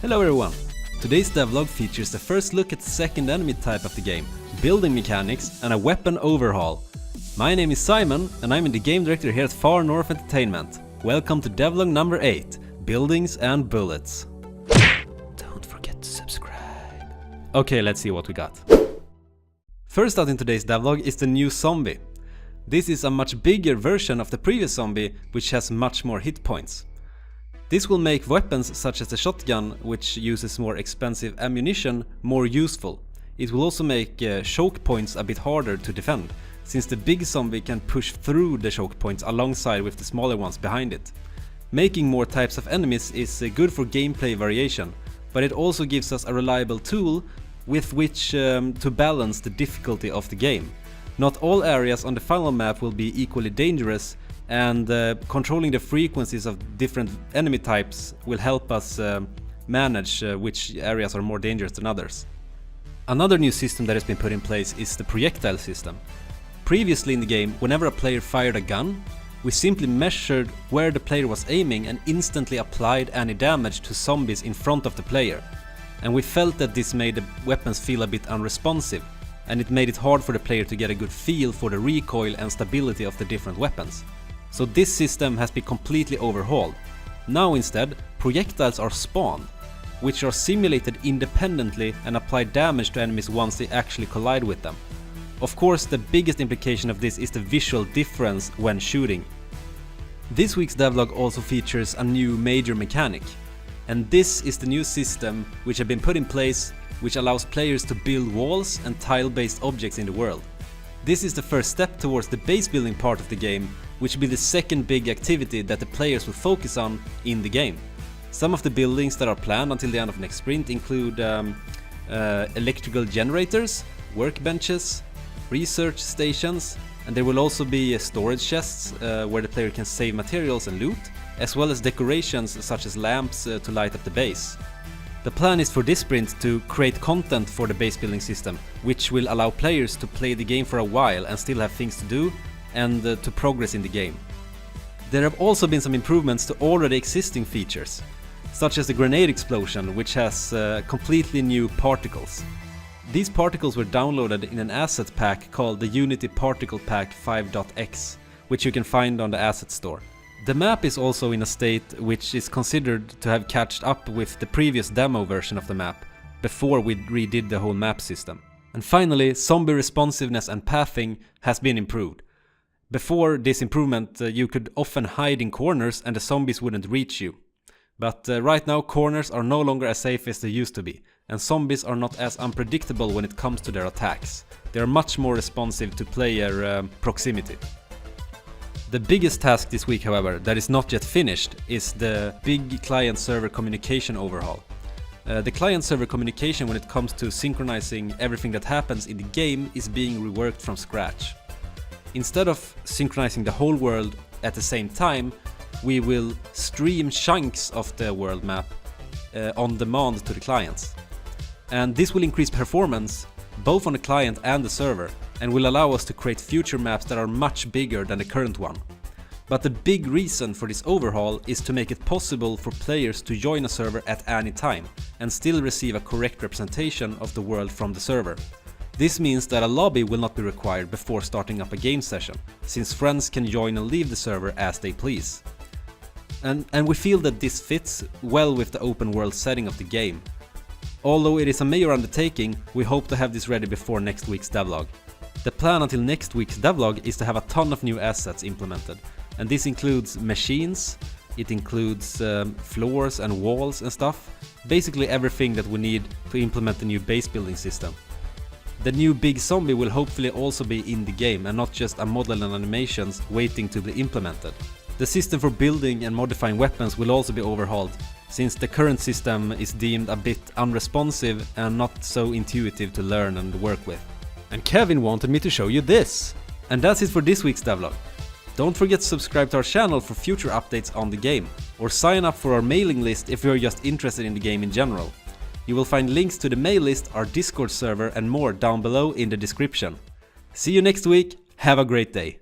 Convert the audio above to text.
Hello everyone! Today's devlog features the first look at the second enemy type of the game, building mechanics and a weapon overhaul. My name is Simon and I'm the game director here at Far North Entertainment. Welcome to devlog number 8, Buildings and Bullets. Don't forget to subscribe. Okay, let's see what we got. First out in today's devlog is the new zombie. This is a much bigger version of the previous zombie, which has much more hit points. This will make weapons such as the shotgun, which uses more expensive ammunition, more useful. It will also make choke points a bit harder to defend, since the big zombie can push through the choke points alongside with the smaller ones behind it. Making more types of enemies is good for gameplay variation, but it also gives us a reliable tool with which to balance the difficulty of the game. Not all areas on the final map will be equally dangerous, and controlling the frequencies of different enemy types will help us manage which areas are more dangerous than others. Another new system that has been put in place is the projectile system. Previously in the game, whenever a player fired a gun, we simply measured where the player was aiming and instantly applied any damage to zombies in front of the player. And we felt that this made the weapons feel a bit unresponsive, and it made it hard for the player to get a good feel for the recoil and stability of the different weapons. So this system has been completely overhauled. Now instead, projectiles are spawned, which are simulated independently and apply damage to enemies once they actually collide with them. Of course, the biggest implication of this is the visual difference when shooting. This week's devlog also features a new major mechanic, and this is the new system which have been put in place, which allows players to build walls and tile-based objects in the world. This is the first step towards the base building part of the game, which will be the second big activity that the players will focus on in the game. Some of the buildings that are planned until the end of next sprint include electrical generators, workbenches, research stations, and there will also be storage chests where the player can save materials and loot, as well as decorations such as lamps to light up the base. The plan is for this sprint to create content for the base building system, which will allow players to play the game for a while and still have things to do and to progress in the game. There have also been some improvements to already existing features, such as the grenade explosion, which has completely new particles. These particles were downloaded in an asset pack called the Unity Particle Pack 5.x, which you can find on the asset store. The map is also in a state which is considered to have catched up with the previous demo version of the map, before we redid the whole map system. And finally, zombie responsiveness and pathing has been improved. Before this improvement, you could often hide in corners and the zombies wouldn't reach you. But right now corners are no longer as safe as they used to be, and zombies are not as unpredictable when it comes to their attacks. They are much more responsive to player proximity. The biggest task this week, however, that is not yet finished is the big client-server communication overhaul. The client-server communication when it comes to synchronizing everything that happens in the game is being reworked from scratch. Instead of synchronizing the whole world at the same time, we will stream chunks of the world map on demand to the clients. And this will increase performance both on the client and the server, and will allow us to create future maps that are much bigger than the current one. But the big reason for this overhaul is to make it possible for players to join a server at any time and still receive a correct representation of the world from the server. This means that a lobby will not be required before starting up a game session, since friends can join and leave the server as they please. And we feel that this fits well with the open world setting of the game. Although it is a major undertaking, we hope to have this ready before next week's devlog. The plan until next week's devlog is to have a ton of new assets implemented, and this includes machines, it includes floors and walls and stuff, basically everything that we need to implement the new base building system. The new big zombie will hopefully also be in the game and not just a model and animations waiting to be implemented. The system for building and modifying weapons will also be overhauled, since the current system is deemed a bit unresponsive and not so intuitive to learn and work with. And Kevin wanted me to show you this! And that's it for this week's devlog. Don't forget to subscribe to our channel for future updates on the game, or sign up for our mailing list if you're just interested in the game in general. You will find links to the mail list, our Discord server and more down below in the description. See you next week, have a great day!